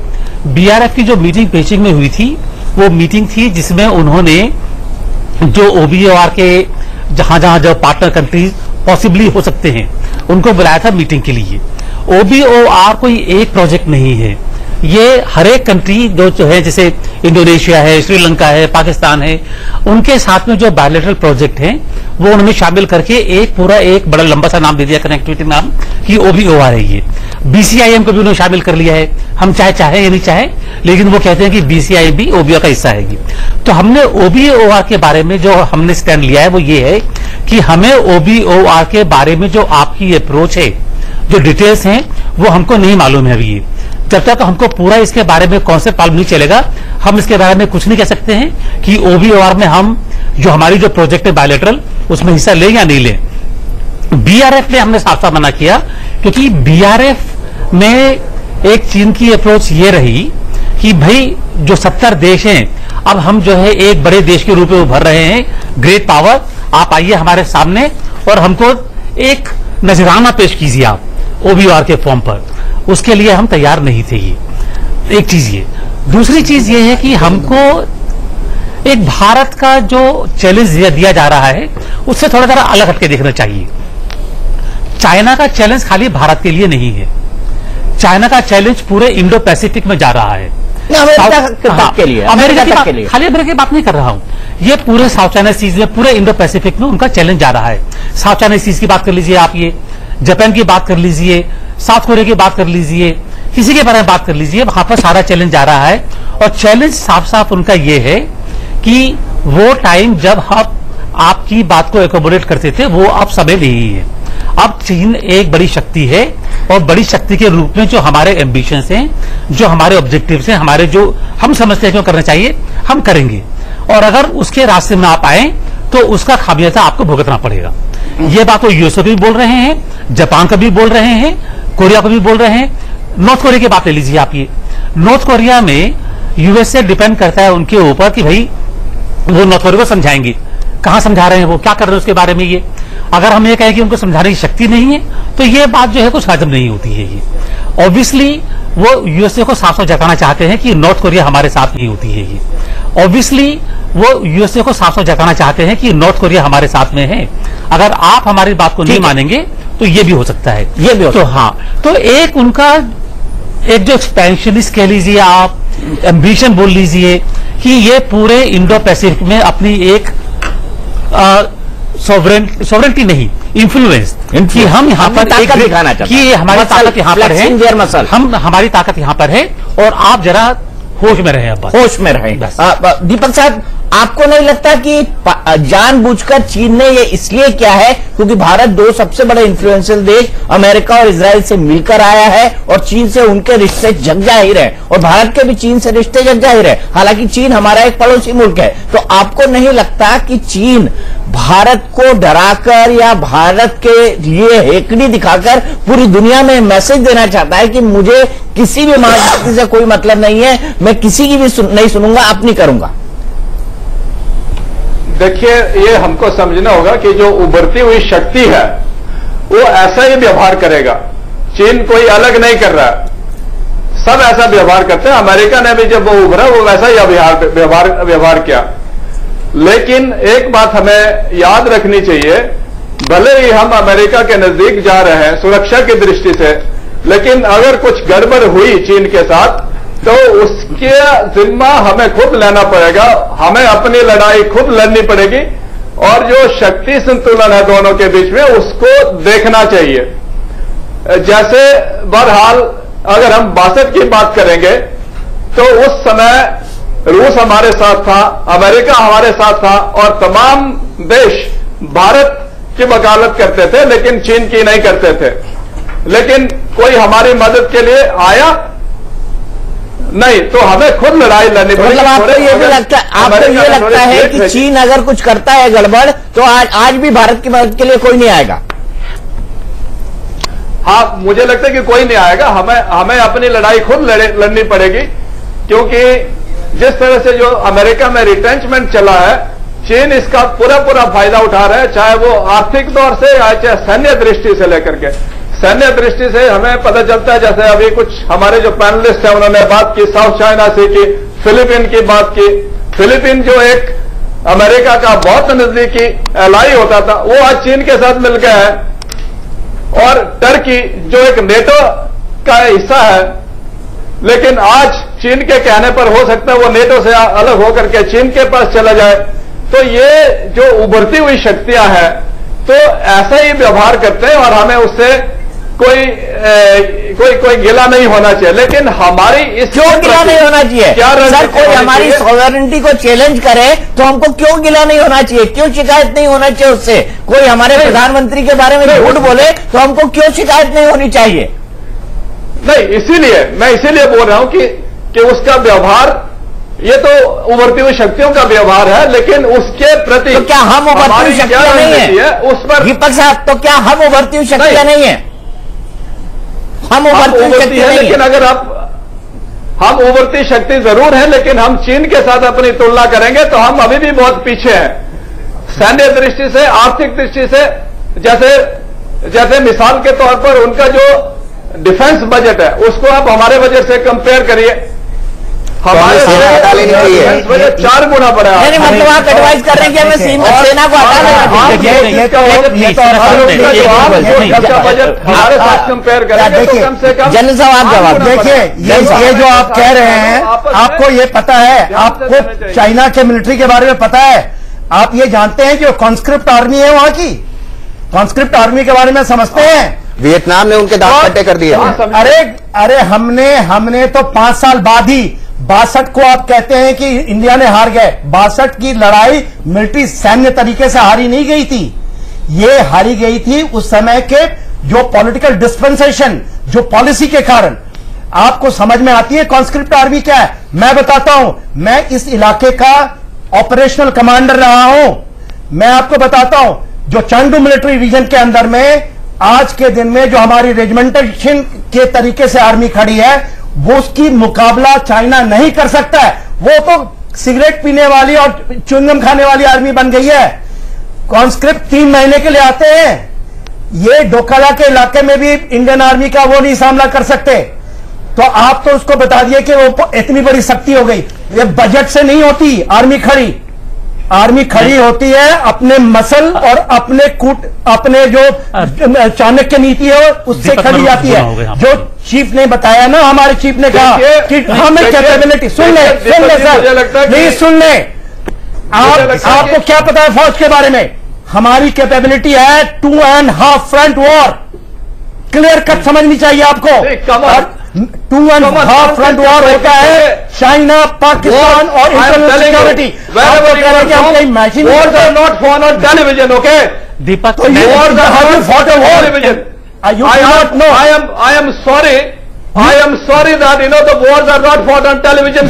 बीआरएफ की जो मीटिंग पेचिंग में हुई थी, वो मीटिंग थी जिसमें उन्होंने जो ओबीओआर के जहां जहां जो पार्टनर कंट्रीज पॉसिबली हो सकते हैं उनको बुलाया था मीटिंग के लिए। ओबीओआर कोई एक प्रोजेक्ट नहीं है, ये हर एक कंट्री जो है, जैसे इंडोनेशिया है, श्रीलंका है, पाकिस्तान है, उनके साथ में जो बायलैटरल प्रोजेक्ट हैं वो उन्होंने शामिल करके एक बड़ा लंबा सा नाम दे दिया, कनेक्टिविटी नाम, कि ओबीओआर है ये। बीसीआईएम को भी उन्होंने शामिल कर लिया है, हम चाहे या नहीं चाहे, लेकिन वो कहते हैं कि बीसीआई भी ओबीओआर का हिस्सा है। तो हमने ओबीओआर के बारे में जो हमने स्टैंड लिया है वो ये है कि हमें ओबीओआर के बारे में जो आपकी अप्रोच है, जो डिटेल्स हैं, वो हमको नहीं मालूम है अभी। जब तक हमको पूरा इसके बारे में कॉन्सेप्ट मालूम नहीं चलेगा, हम इसके बारे में कुछ नहीं कह सकते हैं कि ओबीओआर में हम जो हमारी जो प्रोजेक्ट है बायलैटरल उसमें हिस्सा लें या नहीं लें। बीआरएफ में हमने साफ साफ मना किया, क्योंकि बीआरएफ में एक चीन की अप्रोच ये रही कि भाई जो 70 देश हैं, अब हम जो है एक बड़े देश के रूप में उभर रहे हैं, ग्रेट पावर, आप आइए हमारे सामने और हमको एक नजराना पेश कीजिए आप ओबीओआर के फॉर्म पर। उसके लिए हम तैयार नहीं थे। ये एक चीज ये। दूसरी चीज ये है कि हमको एक भारत का जो चैलेंज दिया जा रहा है उससे थोड़ा जरा अलग हटके देखना चाहिए। चाइना का चैलेंज खाली भारत के लिए नहीं है, चाइना का चैलेंज पूरे इंडो पैसिफिक में जा रहा है। अमेरिका के लिए, अमेरिका खाली अमेरिका की बात नहीं कर रहा हूं, ये पूरे साउथ चाइना सीज में, पूरे इंडो पैसिफिक में उनका चैलेंज जा रहा है। साउथ चाइना सीज की बात कर लीजिए आप, ये जापान की बात कर लीजिए, साउथ कोरिया की बात कर लीजिए, किसी के बारे में बात कर लीजिए, वहां पर सारा चैलेंज आ रहा है। और चैलेंज साफ साफ उनका ये है कि वो टाइम जब हम आपकी बात को एकोमोडेट करते थे वो अब समय नहीं है। अब चीन एक बड़ी शक्ति है और बड़ी शक्ति के रूप में जो हमारे एम्बिशंस हैं, जो हमारे ऑब्जेक्टिव्स हैं, हमारे जो हम समझते हैं जो करना चाहिए हम करेंगे। और अगर उसके रास्ते में आप आए तो उसका खामियाजा आपको भुगतना पड़ेगा। ये बात तो यूएसए भी बोल रहे हैं, जापान का भी बोल रहे हैं, कोरिया को भी बोल रहे हैं। नॉर्थ कोरिया की बात ले लीजिए आप। ये नॉर्थ कोरिया में यूएसए डिपेंड करता है उनके ऊपर कि भाई वो नॉर्थ कोरिया को समझाएंगे। कहां समझा रहे हैं, वो क्या कर रहे हैं उसके बारे में। ये अगर हम ये कहें कि उनको समझाने की शक्ति नहीं है तो ये बात जो है कुछ हजम नहीं होती है। ये ऑब्वियसली वो यूएसए को साफ साफ जताना चाहते हैं कि नॉर्थ कोरिया हमारे साथ नहीं होती है। ये ऑब्वियसली वो यूएसए को साफ साफ जताना चाहते हैं कि नॉर्थ कोरिया हमारे साथ में है। अगर आप हमारी बात को नहीं मानेंगे तो ये भी हो सकता है। ये भी तो हाँ, तो एक उनका एक जो एक्सपेंशनिस्ट कह लीजिए आप, एम्बिशन बोल लीजिए कि ये पूरे इंडो पैसिफिक में अपनी एक सॉवरेंटी नहीं, इन्फ्लुएंस कि हम यहाँ पर एक दिखाना चाहते हैं कि हमारी ताकत यहाँ पर है, हम हमारी ताकत यहाँ पर है और आप जरा होश में रहें। अब होश में रहें। दीपक साहब, आपको नहीं लगता कि जानबूझकर चीन ने ये इसलिए किया है क्योंकि भारत दो सबसे बड़े इन्फ्लुएंशियल देश अमेरिका और इजराइल से मिलकर आया है और चीन से उनके रिश्ते जग जाहिर है और भारत के भी चीन से रिश्ते जग जाहिर है। हालांकि चीन हमारा एक पड़ोसी मुल्क है, तो आपको नहीं लगता कि चीन भारत को डराकर या भारत के लिए हेकड़ी दिखाकर पूरी दुनिया में मैसेज देना चाहता है कि मुझे किसी भी महाशक्ति से कोई मतलब नहीं है, मैं किसी की भी नहीं सुनूंगा, अपनी करूंगा? देखिए, ये हमको समझना होगा कि जो उभरती हुई शक्ति है वो ऐसा ही व्यवहार करेगा। चीन कोई अलग नहीं कर रहा है, सब ऐसा व्यवहार करते हैं। अमेरिका ने भी जब वो उभरा वो वैसा ही व्यवहार किया। लेकिन एक बात हमें याद रखनी चाहिए, भले ही हम अमेरिका के नजदीक जा रहे हैं सुरक्षा की दृष्टि से, लेकिन अगर कुछ गड़बड़ हुई चीन के साथ तो उसके जिम्मा हमें खुद लेना पड़ेगा, हमें अपनी लड़ाई खुद लड़नी पड़ेगी और जो शक्ति संतुलन है दोनों के बीच में उसको देखना चाहिए। जैसे बहरहाल अगर हम 62 की बात करेंगे तो उस समय रूस हमारे साथ था, अमेरिका हमारे साथ था और तमाम देश भारत की वकालत करते थे लेकिन चीन की नहीं करते थे। लेकिन कोई हमारी मदद के लिए आया नहीं, तो हमें खुद लड़ाई लड़नी पड़ेगी। मतलब आपको ये भी लगता है, आपको ये लगता है कि चीन अगर कुछ करता है गड़बड़ तो आज भी भारत की मदद के लिए कोई नहीं आएगा? हाँ, मुझे लगता है कि कोई नहीं आएगा। हमें अपनी लड़ाई खुद लड़नी पड़ेगी क्योंकि जिस तरह से जो अमेरिका में रिटेंचमेंट चला है, चीन इसका पूरा फायदा उठा रहा है, चाहे वो आर्थिक तौर से या चाहे सैन्य दृष्टि से लेकर के। सैन्य दृष्टि से हमें पता चलता है, जैसे अभी कुछ हमारे जो पैनलिस्ट हैं उन्होंने बात की साउथ चाइना सी की, फिलीपीन की बात की। फिलीपीन जो एक अमेरिका का बहुत नजदीकी एलाई होता था वो आज चीन के साथ मिल गया है। और टर्की जो एक नेटो का हिस्सा है लेकिन आज चीन के कहने पर हो सकता है वो नेटो से अलग होकर के चीन के पास चला जाए। तो ये जो उभरती हुई शक्तियां हैं तो ऐसा ही व्यवहार करते हैं और हमें उससे कोई गिला नहीं होना चाहिए। लेकिन हमारी इस क्यों गिला नहीं होना चाहिए? सर, कोई हमारी सॉवरेनिटी को चैलेंज करे तो हमको क्यों गिला नहीं होना चाहिए? क्यों शिकायत नहीं होना चाहिए उससे? कोई हमारे प्रधानमंत्री के बारे में झूठ बोले तो हमको क्यों शिकायत नहीं होनी चाहिए? नहीं, मैं इसीलिए बोल रहा हूं कि उसका व्यवहार, ये तो उभरती हुई शक्तियों का व्यवहार है, लेकिन उसके प्रति तो क्या हम उभरती हुई शक्तियां नहीं है? उस पर दीपक साहब, तो क्या हम उभरती हुई शक्तियां नहीं है? हम उभरती हुई शक्ति नहीं है, लेकिन अगर हम उभरती शक्ति जरूर है, लेकिन हम चीन के साथ अपनी तुलना करेंगे तो हम अभी भी बहुत पीछे हैं सैन्य दृष्टि से, आर्थिक दृष्टि से। जैसे मिसाल के तौर पर उनका जो डिफेंस बजट है उसको आप हमारे बजट से कंपेयर करिए, हमारे बजट 4 गुना बढ़ा है। नहीं, मतलब आप एडवाइस कर रहे हैं कि हमें सेना को हटा बजट हमारे साथ कंपेयर करेंगे तो कम से कम। जनरल साहब, आप जवाब देखिए, ये जो आप कह रहे हैं, आपको ये पता है, आपको चाइना के मिलिट्री के बारे में पता है, आप ये जानते हैं कि वो कॉन्स्क्रिप्ट आर्मी है वहां की, कॉन्स्क्रिप्ट आर्मी के बारे में समझते हैं। वियतनाम ने उनके दांत खट्टे कर दिए। अरे हमने तो 5 साल बाद ही 62 को आप कहते हैं कि इंडिया ने हार गए। 62 की लड़ाई मिलिट्री सैन्य तरीके से हारी नहीं गई थी, ये हारी गई थी उस समय के जो पॉलिटिकल डिस्पेंसेशन, जो पॉलिसी के कारण। आपको समझ में आती है कॉन्स्क्रिप्ट आर्मी क्या है? मैं बताता हूं, मैं इस इलाके का ऑपरेशनल कमांडर रहा हूं। मैं आपको बताता हूं, जो चंडू मिलिट्री रीजन के अंदर में आज के दिन में जो हमारी रेजिमेंटेशन के तरीके से आर्मी खड़ी है, वो उसकी मुकाबला चाइना नहीं कर सकता है। वो तो सिगरेट पीने वाली और च्युइंगम खाने वाली आर्मी बन गई है। कॉन्स्क्रिप्ट 3 महीने के लिए आते हैं। ये डोकाला के इलाके में भी इंडियन आर्मी का वो नहीं सामना कर सकते। तो आप तो उसको बता दिए कि वो इतनी बड़ी शक्ति हो गई। ये बजट से नहीं होती आर्मी खड़ी। आर्मी खड़ी होती है अपने मसल और अपने जो चाणक्य नीति है उससे खड़ी जाती है। जो चीफ ने बताया ना, हमारे चीफ ने कहा कि हमें कैपेबिलिटी, सुन ले सर, प्लीज सुन ले। आपको क्या पता है फौज के बारे में? हमारी कैपेबिलिटी है 2.5 फ्रंट वॉर। क्लियर कट समझनी चाहिए आपको। 2.5 फ्रंट वॉर होता है चाइना, पाकिस्तान और इंटरनेशनल सिक्योरिटी। आपको कह रहे हैं कि हम कहीं matching wars are not fought on television, okay? Deepak, wars are not fought on television. I am sorry. I am sorry that the wars are not fought on television.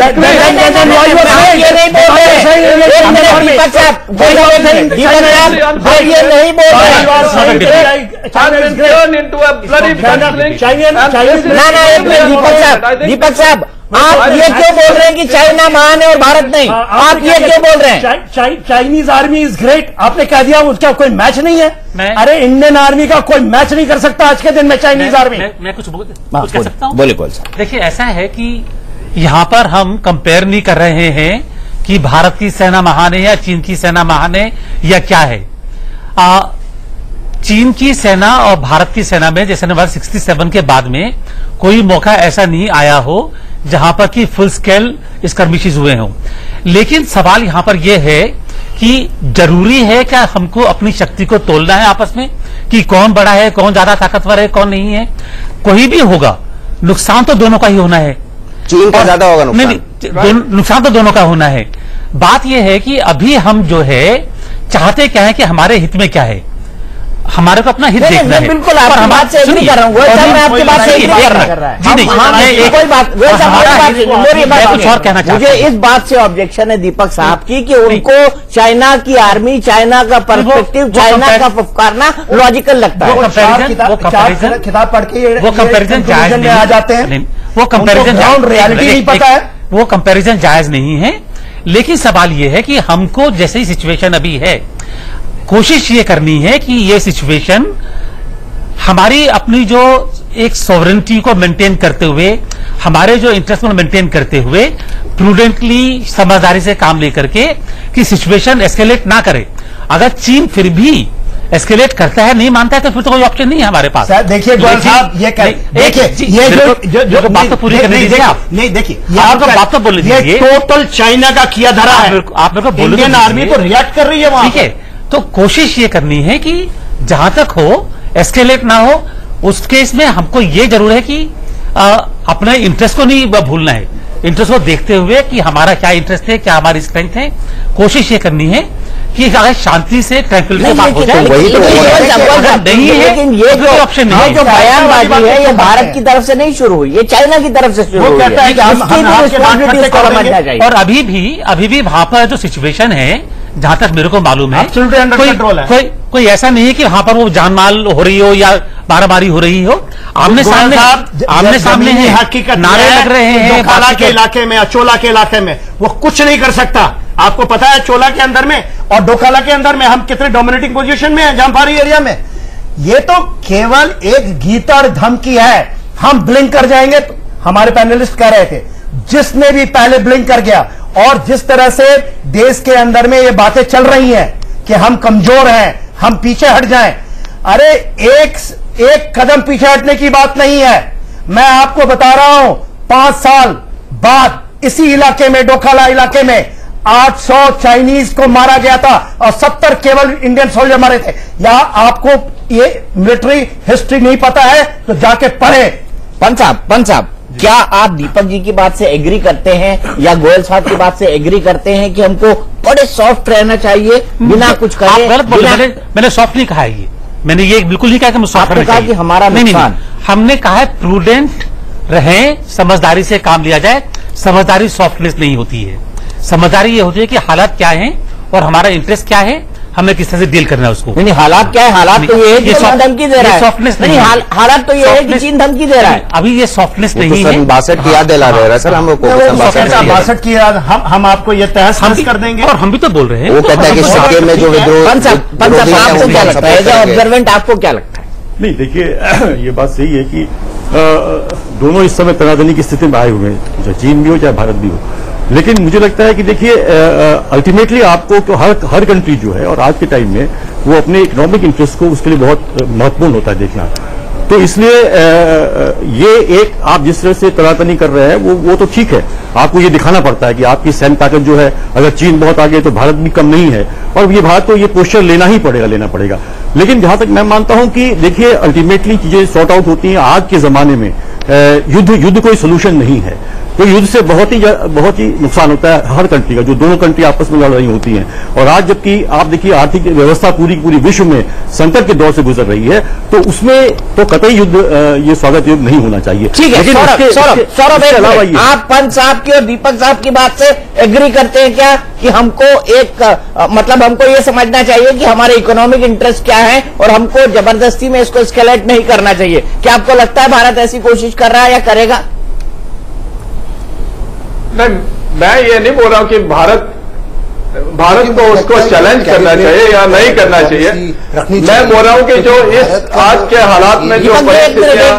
ये नहीं बोल रहे। दीपक साहब, आप ये क्यों बोल रहे हैं कि चाइना महान है और भारत नहीं? आप ये क्यों बोल रहे हैं? चाइनीज आर्मी इज ग्रेट, आपने कह दिया उसका कोई मैच नहीं है। अरे इंडियन आर्मी का कोई मैच नहीं कर सकता आज के दिन में चाइनीज आर्मी। मैं कुछ कह सकता हूं? बोले। देखिए, ऐसा है कि यहां पर हम कंपेयर नहीं कर रहे हैं कि भारत की सेना महान है या चीन की सेना महान है या क्या है। चीन की सेना और भारत की सेना में जैसे 67 के बाद में कोई मौका ऐसा नहीं आया हो जहां पर कि फुल स्केल स्कर्मिशेस हुए हों। लेकिन सवाल यहां पर यह है कि जरूरी है क्या हमको अपनी शक्ति को तोलना है आपस में कि कौन बड़ा है, कौन ज्यादा ताकतवर है, कौन नहीं है? कोई भी होगा, नुकसान तो दोनों का ही होना है। चीन का ज्यादा होगा नुकसान तो दोनों का होना है। बात यह है कि अभी हम जो है चाहते क्या है कि हमारे हित में क्या है, हमारे को अपना हित देखना है। बिल्कुल आपकी बात से एग्री कर रहा हूं। मैं आपकी बात से एग्री कर रहा हूं। कोई बात, मैं कुछ और कहना चाहता हूं। मुझे इस बात से ऑब्जेक्शन है दीपक साहब की कि उनको चाइना की आर्मी, चाइना का पर्सपेक्टिव, चाइना का फुफकारना लॉजिकल लगता है। किताब पढ़ के वो कंपेरिजन जायज में आ जाते हैं। वो कंपेरिजन रियलिटी नहीं पता है, वो कंपेरिजन जायज नहीं है। लेकिन सवाल ये है कि हमको जैसे ही सिचुएशन अभी है, कोशिश ये करनी है कि ये सिचुएशन हमारी अपनी जो एक सॉवरेनिटी को मेंटेन करते हुए, हमारे जो इंटरेस्ट को मेंटेन करते हुए, प्रूडेंटली समझदारी से काम लेकर के कि सिचुएशन एस्केलेट ना करे। अगर चीन फिर भी एस्केलेट करता है, नहीं मानता है, तो फिर तो कोई ऑप्शन नहीं है हमारे पास। देखिए गोयल साहब, ये देखिए ये जो बात तो पूरी करने दीजिए आप। नहीं देखिए, आपको बात तो बोल दीजिए। ये टोटल चाइना का किया धरा है। आप मेरे को बोल, इंडियन आर्मी तो रिएक्ट कर रही है वहां। ठीक है, तो कोशिश ये करनी है कि जहां तक हो एस्केलेट ना हो। उस केस में हमको ये जरूर है कि अपने इंटरेस्ट को नहीं भूलना है। इंटरेस्ट को देखते हुए कि हमारा क्या इंटरेस्ट है, क्या हमारी स्ट्रेंथ है, कोशिश ये करनी है कि अगर शांति से ट्रैंक्विलिटी बात हो जाए। नहीं है, लेकिन ये जो ऑप्शन है, जो बयानबाजी है, ये भारत की तरफ से नहीं शुरू हुई, ये चाइना की तरफ से शुरू हुई है। और अभी भी वहां पर जो सिचुएशन है, जहां तक मेरे को मालूम है, कोई ऐसा नहीं है कि वहां पर वो जानमाल हो रही हो या मारामारी हो रही हो। आमने सामने है, हकीकत नारे लग रहे हैं। डोकाला के इलाके में, चोला के इलाके में वो कुछ नहीं कर सकता। आपको पता है चोला के अंदर में और डोकाला के अंदर में हम कितने डोमिनेटिंग पोजीशन में हैं जामफारी एरिया में। ये तो केवल एक गीत और धमकी है। हम ब्लिंक कर जाएंगे, तो हमारे पैनलिस्ट कह रहे थे, जिसने भी पहले ब्लिंक कर गया, और जिस तरह से देश के अंदर में ये बातें चल रही हैं कि हम कमजोर हैं, हम पीछे हट जाएं। अरे एक कदम पीछे हटने की बात नहीं है। मैं आपको बता रहा हूं, 5 साल बाद इसी इलाके में, डोकाला इलाके में 800 चाइनीज को मारा गया था और 70 केवल इंडियन सोल्जर मारे थे। या आपको ये मिलिट्री हिस्ट्री नहीं पता है तो जाके पढ़े। पंत साहब, क्या आप दीपक जी की बात से एग्री करते हैं या गोयल साहब की बात से एग्री करते हैं कि हमको बड़े सॉफ्ट रहना चाहिए बिना कुछ करे? गलत बोल रहे, मैंने सॉफ्ट नहीं कहा है, मैंने ये बिल्कुल नहीं कहा कि सॉफ्ट रहना चाहिए। कि हमारा नुकसान, हमने कहा है प्रूडेंट रहें, समझदारी से काम लिया जाए। समझदारी सॉफ्टनेस नहीं होती है, समझदारी ये होती है कि हालात क्या है और हमारा इंटरेस्ट क्या है, हमें किस तरह से डील करना है उसको। नहीं, हालात क्या है? हालात तो ये है कि चीन धमकी दे रहा है। सॉफ्टनेस नहीं, हालात तो ये है कि चीन धमकी दे रहा है। अभी ये सॉफ्टनेस नहीं है। 62 की याद दिला रहे हैं सर हम लोग को। 62 की याद हम आपको ये तहस कर देंगे। और हम भी तो बोल रहे हैं, वो कहता है कि सिक्के में जो विद्रोह, आपको क्या लगता है, ऑब्जर्वेंट आपको क्या लगता है? नहीं, देखिए ये बात सही है कि दोनों इस समय तनातनी की स्थिति में आए हुए हैं, चाहे चीन भी हो चाहे भारत भी हो। लेकिन मुझे लगता है कि देखिए अल्टीमेटली आपको तो हर कंट्री जो है और आज के टाइम में वो अपने इकोनॉमिक इंटरेस्ट को उसके लिए बहुत महत्वपूर्ण होता है देखना। तो इसलिए ये एक आप जिस तरह से तनातनी कर रहे हैं वो तो ठीक है, आपको ये दिखाना पड़ता है कि आपकी सैन्य ताकत जो है, अगर चीन बहुत आगे तो भारत भी कम नहीं है, और ये भारत को ये पोस्चर लेना पड़ेगा। लेकिन जहां तक मैं मानता हूं कि देखिए अल्टीमेटली चीजें सॉर्ट आउट होती हैं। आज के जमाने में युद्ध कोई सोल्यूशन नहीं है, तो युद्ध से बहुत ही नुकसान होता है हर कंट्री का, जो दोनों कंट्री आपस में लड़ रही होती हैं। और आज जबकि आप देखिए आर्थिक व्यवस्था पूरी विश्व में संकट के दौर से गुजर रही है, तो उसमें तो कतई युद्ध ये स्वागत योग्य नहीं होना चाहिए। ठीक है, सौरभ, आप पंत साहब की और दीपक साहब की बात से एग्री करते हैं क्या कि हमको हमको ये समझना चाहिए कि हमारे इकोनॉमिक इंटरेस्ट क्या है और हमको जबरदस्ती में इसको एस्केलेट नहीं करना चाहिए? क्या आपको लगता है भारत ऐसी कोशिश कर रहा है या करेगा? नहीं, मैं ये नहीं बोल रहा हूं कि भारत को उसको चैलेंज करना चाहिए या नहीं करना चाहिए। मैं बोल रहा हूं कि जो इस आज के हालात में जो एक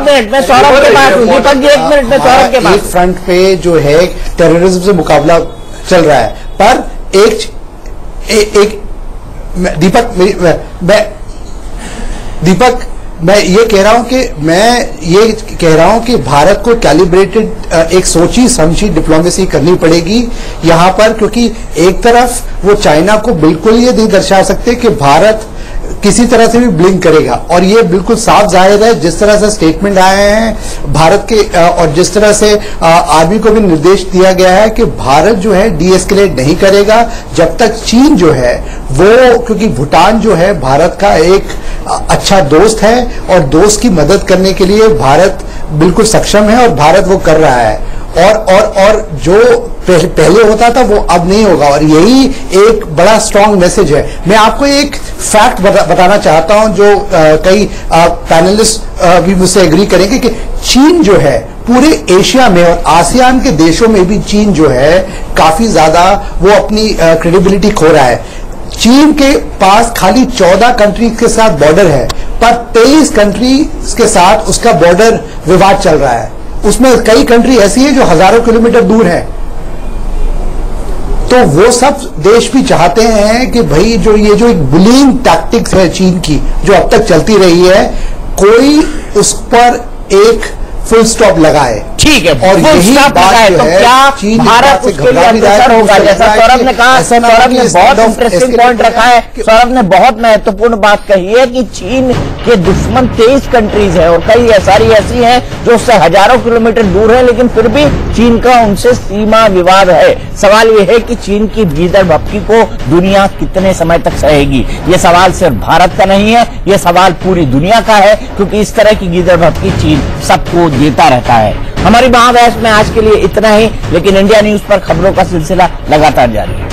मिनट में सौरभ के पास, दीपक जी एक मिनट में सौरभ के पास। एक फ्रंट पे जो है टेररिज्म से मुकाबला चल रहा है, पर दीपक मैं ये कह रहा हूं कि भारत को कैलिब्रेटेड एक सोची समझी डिप्लोमेसी करनी पड़ेगी यहां पर, क्योंकि एक तरफ वो चाइना को बिल्कुल ये नहीं दर्शा सकते कि भारत किसी तरह से भी ब्लिंक करेगा, और ये बिल्कुल साफ जाहिर है जिस तरह से स्टेटमेंट आए हैं भारत के, और जिस तरह से आर्मी को भी निर्देश दिया गया है कि भारत जो है डी एस्केलेट नहीं करेगा जब तक चीन जो है वो, क्योंकि भूटान जो है भारत का एक अच्छा दोस्त है और दोस्त की मदद करने के लिए भारत बिल्कुल सक्षम है और भारत वो कर रहा है, और जो पहले होता था वो अब नहीं होगा, और यही एक बड़ा स्ट्रांग मैसेज है। मैं आपको एक फैक्ट बताना चाहता हूं जो कई पैनलिस्ट भी मुझसे एग्री करेंगे कि चीन जो है पूरे एशिया में और आसियान के देशों में भी चीन जो है काफी ज्यादा वो अपनी क्रेडिबिलिटी खो रहा है। चीन के पास खाली 14 कंट्री के साथ बॉर्डर है, पर 23 कंट्री के साथ उसका बॉर्डर विवाद चल रहा है। उसमें कई कंट्री ऐसी है जो हजारों किलोमीटर दूर है। तो वो सब देश भी चाहते हैं कि भाई जो एक बुलिंग टैक्टिक्स है चीन की जो अब तक चलती रही है, कोई उस पर एक फुल स्टॉप लगाए। ठीक है, और यही बात है, तो क्या भारत उसके लिए अग्रसर होगा? जैसा सौरभ ने कहा, सौरभ ने बहुत इंटरेस्टिंग पॉइंट रखा है, सौरभ ने बहुत महत्वपूर्ण बात कही है कि चीन के दुश्मन 23 कंट्रीज हैं और कई सारी ऐसी हैं जो उससे हजारों किलोमीटर दूर है, लेकिन फिर भी चीन का उनसे सीमा विवाद है। सवाल यह है कि चीन की गीदड़ भपकी को दुनिया कितने समय तक सहेगी? ये सवाल सिर्फ भारत का नहीं है, ये सवाल पूरी दुनिया का है, क्योंकि इस तरह की गीदड़ भपकी चीन सबको देता रहता है। हमारी महाबहस में आज के लिए इतना ही, लेकिन इंडिया न्यूज पर खबरों का सिलसिला लगातार जारी है।